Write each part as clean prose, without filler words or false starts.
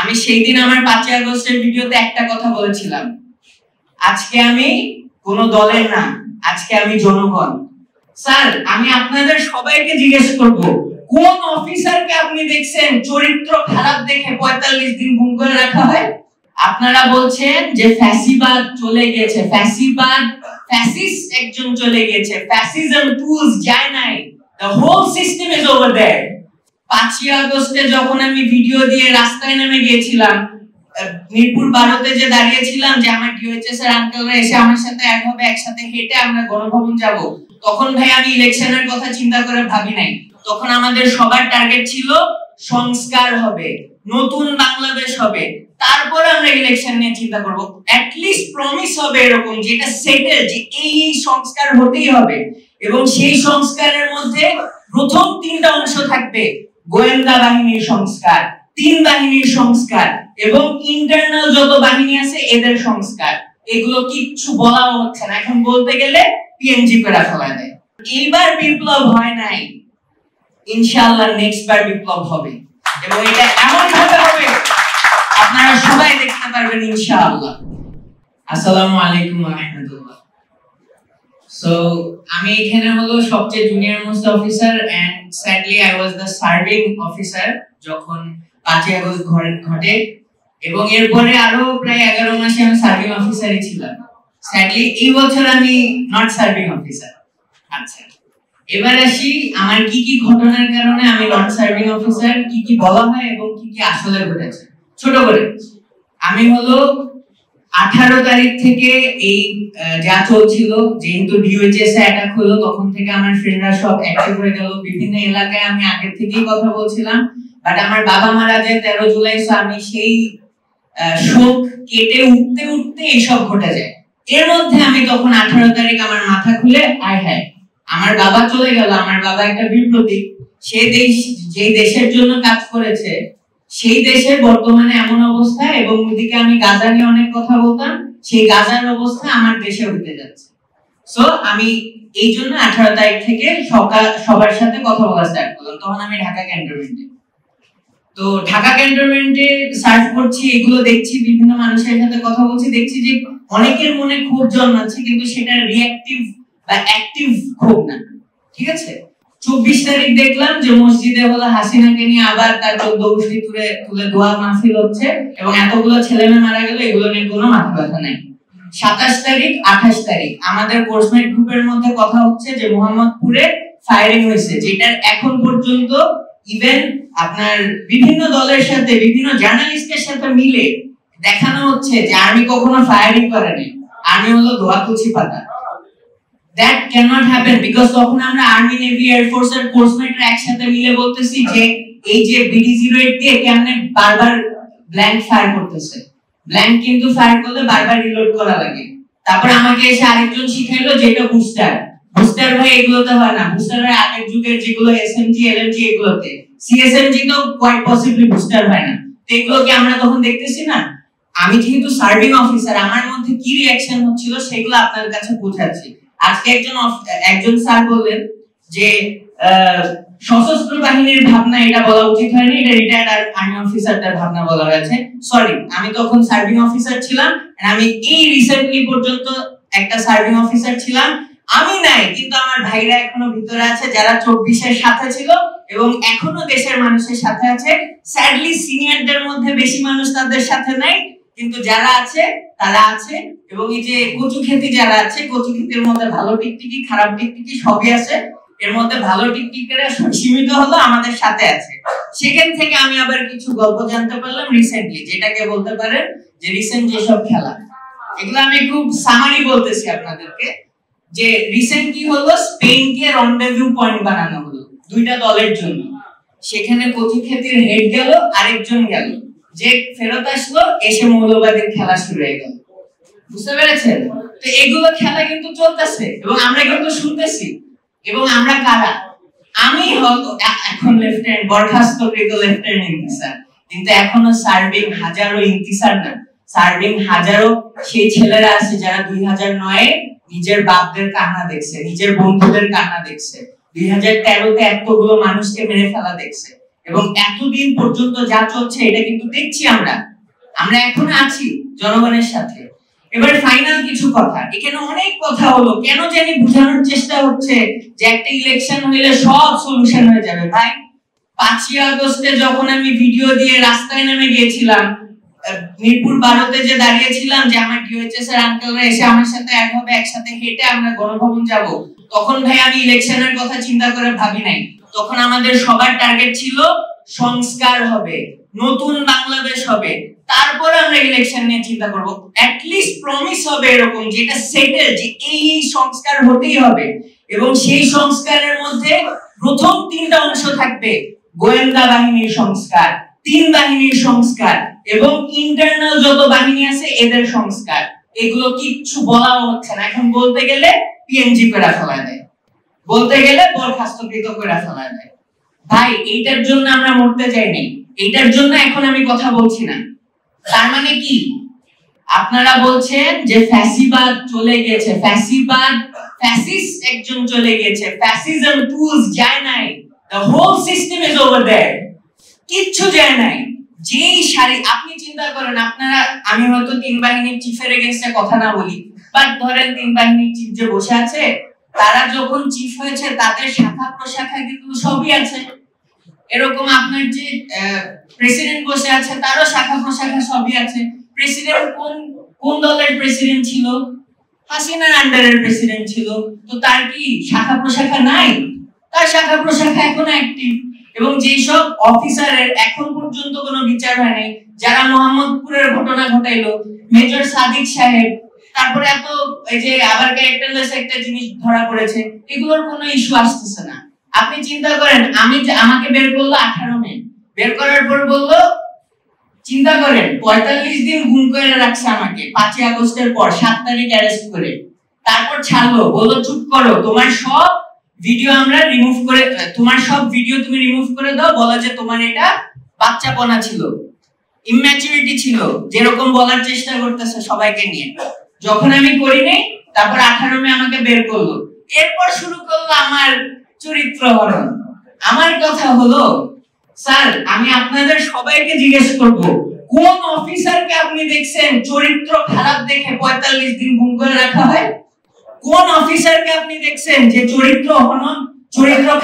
আমি সেই দিন আমার 5 আগস্টের ভিডিওতে একটা কথা বলেছিলাম, আজকে আমি কোন দলের না, আজকে আমি জনগণ। স্যার, আমি আপনাদের সবাইকে জিজ্ঞেস করব, কোন অফিসারকে আপনি দেখছেন চরিত্র খারাপ দেখে 45 দিন গুম করে রাখা হয়? আপনারা বলছেন যে ফ্যাসিবাদ চলে গেছে, ফ্যাসিস্ট একজন চলে গেছে, ফ্যাসিজম টুলস যায় নাই, the whole system is over there. 5 আগস্টে যখন আমি ভিডিও দিয়ে রাস্তায় নেমে গিয়েছিলাম, মিরপুর 12তে যে দাঁড়িয়েছিলাম যে আমার ডিওএইচএস এর আঙ্কেলরা এসে আমার সাথে অ্যাড হবে, একসাথে হেঁটে আমরা গণভবন যাব, তখন ভাই আমি ইলেকশনের কথা চিন্তা করে ভাবি নাই। তখন আমাদের সবার টার্গেট ছিল সংস্কার হবে, নতুন বাংলাদেশ হবে, তারপর আমরা ইলেকশন নিয়ে চিন্তা করব। অ্যাট লিস্ট প্রমিস হবে এরকম যেটা সেটেল, যে এই সংস্কার হতেই হবে। এবং সেই সংস্কারের মধ্যে প্রথম 3টা অংশ থাকবে, গোয়েন্দা বাহিনীর সংস্কার, 3 বাহিনীর সংস্কার এবং ইন্টারনাল যত বাহিনী আছে এদের সংস্কার। এগুলো কিচ্ছু বলা হচ্ছে না, এখন বলতে গেলে পিএনজি করে ফেলা দেয়। এইবার বিপ্লব হয় নাই, ইনশাআল্লাহ নেক্সট বার বিপ্লব হবে এবং এটা এমন ভাবে হবে আপনারা সবাই দেখতে পারবেন ইনশাআল্লাহ। আসসালামু আলাইকুম ওয়া রাহমাতুল্লাহ। সো আমি এখানে হলো সবচেয়ে junior most officer and sadly I was the serving officer যখন 5 আগস্ট ঘটে, এবং এরপরে আরো প্রায় 11 মাসে আমি সার্ভিং অফিসারই ছিলাম। স্যাডলি এই বছর আমি নট সার্ভিং অফিসার। আচ্ছা, এবার আসি আমার কি কি ঘটনার কারণে আমি নট সার্ভিং অফিসার, কি কি বলা হয় এবং কি কি আসলে ঘটেছে। ছোট করে আমি হলো 18 তারিখ থেকে এই যা চলছিল, যেহেতু ডিওএইচএস এ অ্যাটাক হলো তখন থেকে আমার ফ্রেন্ডরা সব অ্যাক্টিভ হয়ে গেল। বিভিন্ন এলাকায় আমি আগে থেকেই কথা বলছিলাম, বাট আমার বাবা মারা যায় 13 জুলাই, সো আমি সেই শোক কেটে উঠতে উঠতে এইসব ঘটে যায়। এর মধ্যে আমি তখন 18 তারিখ আমার মাথা খুলে আয় হায় আমার বাবা চলে গেল, আমার বাবা একটা বিপ্লবী, সে দেশ যে দেশের জন্য কাজ করেছে সেই দেশের বর্তমানে এমন অবস্থা, এবং ওইদিকে আমি গাজা নিয়ে অনেক কথা বলতাম, সেই গাজার অবস্থা আমার দেশে হতে যাচ্ছে। সো আমি এই জন্য 18 তারিখ থেকে সবার সাথে কথা বলা স্টার্ট করলাম। তখন আমি ঢাকা ক্যান্টনমেন্টে, তো ঢাকা ক্যান্টনমেন্টে সার্চ করছি, এগুলো দেখছি, বিভিন্ন মানুষের সাথে কথা বলছি, দেখছি যে অনেকের মনে ক্ষোভ জন্মাচ্ছে, কিন্তু সেটা রিঅ্যাক্টিভ বা অ্যাক্টিভ ক্ষোভ না। ঠিক আছে, 24 তারিখ দেখলাম যে মসজিদে হলো হাসিনাকে নিয়ে আবার তার 14 গোষ্ঠী তুলে দোয়া মাহফিল হচ্ছে এবং এতগুলো ছেলেমেয়ে মারা গেল, এগুলো নিয়ে কোনো মাথা ব্যথা নাই। 27 তারিখ 28 তারিখ আমাদের কোর্সমেট গ্রুপের মধ্যে কথা হচ্ছে যে মোহাম্মদপুরে ফায়ারিং হয়েছে, যেটার এখন পর্যন্ত ইভেন আপনার বিভিন্ন দলের সাথে, বিভিন্ন জার্নালিস্টের সাথে মিলে দেখানো হচ্ছে যে আর্মি কখনো ফায়ারিং করেনি, আর্মি হলো ধোয়া তুলসী পাতা। That cannot happen because তখন আমরা আর্মি, নেভি, এয়ার ফোর্স এর কোর্সমেটরা একসাথে মিলে বলতেছি যে এই যে BD08 দিয়ে কেমনে বারবার ব্ল্যাঙ্ক ফায়ার করতেছে, ব্ল্যাঙ্ক কিন্তু ফায়ার করলে বারবার রিলোড করা লাগে। তারপর আমাকে এসে আরেকজন শিখাইলো যেটা বুস্টার ভাই এগুলোতে হয় না, বুস্টার ভাই আগের যুগের যেগুলো এসএমজি, এলএমজি এগুলোতে, সিএসএমজি তো কোয়াইট পসিবলি বুস্টার হয় না। তো এগুলোকে আমরা তখন দেখতেছি না। আমি যেহেতু সার্ভিং অফিসার, আমার মধ্যে কি রিঅ্যাকশন হচ্ছিল সেগুলো আপনাদের কাছে বোঝাচ্ছি। আজকে একজন স্যার বললেন যে সশস্ত্র বাহিনীর ভাবনা, এটা বলা উচিত হয়নি, এটা রিটায়ার্ড আর্মি অফিসারদের ভাবনা বলা হয়েছে। সরি, আমি তখন সার্ভিং অফিসার ছিলাম, আমি এই রিসেন্টলি পর্যন্ত একটা সার্ভিং অফিসার ছিলাম। আমি নাই, কিন্তু আমার ভাইরা এখনো ভিতরে আছে যারা 24 এর সাথে ছিল এবং এখনো দেশের মানুষের সাথে আছে। স্যাডলি সিনিয়রদের মধ্যে বেশি মানুষ তাদের সাথে নাই, কিন্তু যারা আছে তারা আছে। এবং এই যে কচু খেতি যারা আছে, কচু খেতির মধ্যে ভালো টিকটিকি খারাপ টিকটিকি সবই আছে, এর মধ্যে ভালো টিকটিকিরা সীমিত হলো আমাদের সাথে আছে। সেখান থেকে আমি আবার কিছু গল্প জানতে পারলাম রিসেন্টলি, যেটাকে বলতে পারেন যে রিসেন্ট যেসব খেলা, এগুলো আমি খুব সামারি বলতেছি আপনাদেরকে। যে রিসেন্টলি হলো স্পেনকে রন্ডেভিউ পয়েন্ট বানানো হলো 2টা দলের জন্য। সেখানে কচু খেতির হেড গেল, আরেকজন গেল, যে ফেরত আসলো, এসে মৌলবাদীর খেলা শুরু হয়ে গেল। বুঝতে পেরেছেন? তো এগুলো খেলা কিন্তু চলতেছে এবং আমরা কিন্তু শুনতেছি। এবং আমরা কারা? আমি হয়তো এখন লেফটেন্যান্ট, বরখাস্তকৃত লেফটেন্যান্ট ইন্তিসার, কিন্তু এখনো সার্ভিং হাজারো ইন্তিসার না, সার্ভিং হাজারো সেই ছেলেরা আছে যারা 2009 এ নিজের বাপদের কান্না দেখছে, নিজের বন্ধুদের কান্না দেখছে, 2013 তে এতগুলো মানুষকে মেরে ফেলা দেখছে এবং এতদিন পর্যন্ত যা চলছে এটা কিন্তু দেখছি আমরা এখনো আছি জনগণের সাথে। এবার ফাইনাল কিছু কথা, এখানে অনেক কথা হলো, কেন জানি বোঝানোর চেষ্টা হচ্ছে যে একটা ইলেকশন হইলে সব সলিউশন হয়ে যাবে। ভাই 5ই আগস্টে যখন আমি ভিডিও দিয়ে রাস্তায় নেমে গিয়েছিলাম, মিরপুর 12তে যে দাঁড়িয়েছিলাম যে আমার ডিওএইচএস এর আঙ্কেলরা এসে আমার সাথে অ্যাড হবে, একসাথে হেঁটে আমরা গণভবন যাব, তখন ভাই আমি ইলেকশনের কথা চিন্তা করে ভাবি নাই। তখন আমাদের সবার টার্গেট ছিল সংস্কার হবে, নতুন বাংলাদেশ হবে, তারপর আমরা ইলেকশন নিয়ে চিন্তা করব। অ্যাট লিস্ট প্রমিস হবে এরকম যেটা সেটেল, যে এই সংস্কার হতেই হবে। এবং সেই সংস্কারের মধ্যে প্রথম 3টা অংশ থাকবে, গোয়েন্দা বাহিনীর সংস্কার, 3 বাহিনীর সংস্কার এবং ইন্টারনাল যত বাহিনী আছে এদের সংস্কার। এগুলো কিচ্ছু বলা হচ্ছে না, এখন বলতে গেলে পিএনজি করে ফেলা দেয়, বলতে গেলে বরখাস্তকৃত করে ফেলা দেয়। ভাই এইটার জন্য আমরা মরতে যাইনি, এইটার জন্য এখন আমি কথা বলছি না। তার মানে কি আপনারা বলছেন যে ফ্যাসিবাদ চলে গেছে, ফ্যাসিস্ট একজন চলে গেছে, ফ্যাসিজম টুলস যায় নাই, the whole system is over there, কিচ্ছু যায় নাই। যেই সারি আপনি চিন্তা করেন, আপনারা আমি হয়তো 3 বাহিনীর চিফের এগেইনস্টে কথা না বলি, বাট ধরেন 3 বাহিনীর চিফ যে বসে আছে, তারা যখন চিফ হয়েছে তাদের শাখা প্রশাখা কিন্তু সবই আছে। এরকম আপনার যে প্রেসিডেন্ট বসে আছে তারও শাখা প্রশাখা সবই আছে। প্রেসিডেন্ট কোন দলের প্রেসিডেন্ট ছিল? হাসিনার আন্ডারের প্রেসিডেন্ট ছিল, তো তার কি শাখা প্রশাখা নাই? তার শাখা প্রশাখা এখনো অ্যাক্টিভ। এবং যেসব অফিসারের এখন পর্যন্ত কোনো বিচার হয় নাই, যারা মোহাম্মদপুরের ঘটনা ঘটাইলো, মেজর সাদিক সাহেব, তারপরে এত এই যে আবার ক্যারেক্টারলেস একটা জিনিস ধরা পড়েছে, এগুলোর কোনো ইস্যু আসতেছে না। আপনি চিন্তা করেন, আমাকে বের করলো 18 মে, বের করার পর বললো, চিন্তা করেন 45 দিন গুম করে রাখছে আমাকে 5ই আগস্টের পর 7 তারিখ অ্যারেস্ট করে, তারপর ছাড়লো, বললো চুপ করো, তোমার সব ভিডিও আমরা রিমুভ করে, তোমার সব ভিডিও তুমি রিমুভ করে দাও, বলা যে তোমার এটা বাচ্চাপনা ছিল, ইম্যাচুরিটি ছিল, যেরকম বলার চেষ্টা করতেছে সবাইকে নিয়ে। যখন আমি করিনি, তারপর 18 মে আমাকে বের করলো, এরপর শুরু করলো আমার চরিত্র হরণ। আমার কথা হলো, স্যার আমি আপনাদের সবাইকে জিজ্ঞেস করব, কোন অফিসারকে আপনি দেখছেন চরিত্র খারাপ দেখে 45 দিন গুম করে রাখা হয়? কোন অফিসারকে আপনি দেখছেন যে চরিত্র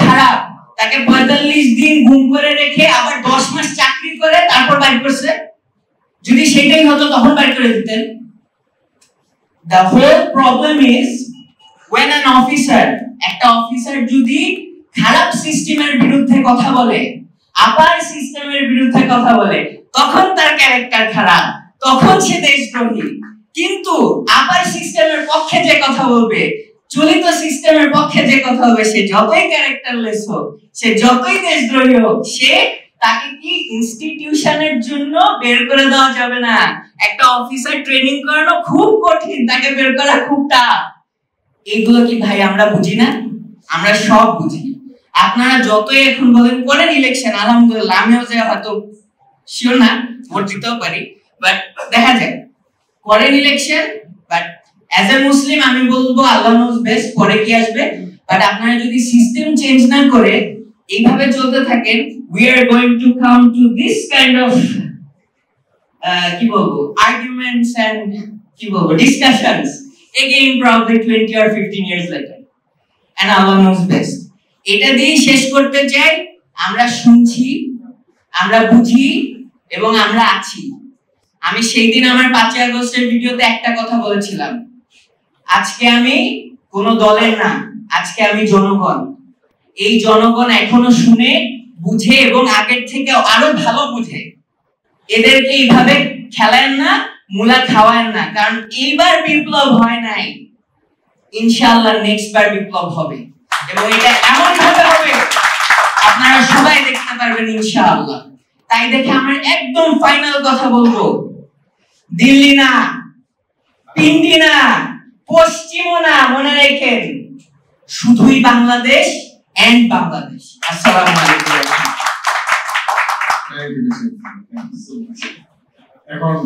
খারাপ, তাকে 45 দিন গুম করে রেখে আবার 10 মাস চাকরি করে তারপর বাইর করছে? যদি সেটাই হতো তখন বাইর করে দিতেন। The whole problem is when an officer, একটা অফিসার যদি খারাপ সিস্টেমের বিরুদ্ধে কথা বলে, আপার সিস্টেমের বিরুদ্ধে কথা বলে, তখন তার ক্যারেক্টার খারাপ, তখন সে দেশদ্রোহী। কিন্তু আপার সিস্টেমের পক্ষে যে কথা বলবে, চলিত সিস্টেমের পক্ষে যে কথা হবে, সে যতই ক্যারেক্টারলেস হোক, সে যতই দেশদ্রোহী হোক, তাকে কি ইনস্টিটিউশনের জন্য বের করে দেওয়া যাবে না। একটা অফিসার ট্রেনিং করানো খুব কঠিন, তাকে বের করা খুব টাফ। এইগুলো কি ভাই আমরা বুঝি না? আমরা সব বুঝি। আপনারা যতই এখন বলেন করেন ইলেকশন, আলহামদুলিল্লাহ, আমিও যে হয়তো শিওর না, ভোট দিতেও পারি, বাট দেখা যায় করেন ইলেকশন। বাট অ্যাজ এ মুসলিম আমি বলবো আল্লাহ নোজ বেস্ট, পরে কি আসবে। বাট আপনারা যদি সিস্টেম চেঞ্জ না করে এইভাবে চলতে থাকেন, we are going to come to this kind of কি বলবো arguments and কি বলবো discussions again probably 20 or 15 years later, and Allah knows best. এটা দিয়ে শেষ করতে চাই, আমরা শুনছি, আমরা বুঝি এবং আমরা আছি। আমি সেই দিন আমার 5ই আগস্টের ভিডিওতে একটা কথা বলেছিলাম, আজকে আমি কোন দলের না, আজকে আমি জনগণ। এই জনগণ এখনো শুনে, বুঝে এবং আগের থেকে আরো ভালো বুঝে। এদেরকে এইভাবে খেলায়েন না, মুলা খাওয়ায়েন না, কারণ এইবার বিপ্লব হয় নাই, ইনশাআল্লাহ নেক্সট বার বিপ্লব হবে, এবং এটা এমন ভাবে হবে আপনারা সবাই দেখতে পারবেন ইনশাআল্লাহ। তাই দেখে আমরা একদম ফাইনাল কথা বলবো, দিল্লি না, পিন্ডি না, পশ্চিমও না, মনে রাখেন শুধুই বাংলাদেশ এন্ড বাংলাদেশ। আসসালামু আলাইকুম। এখন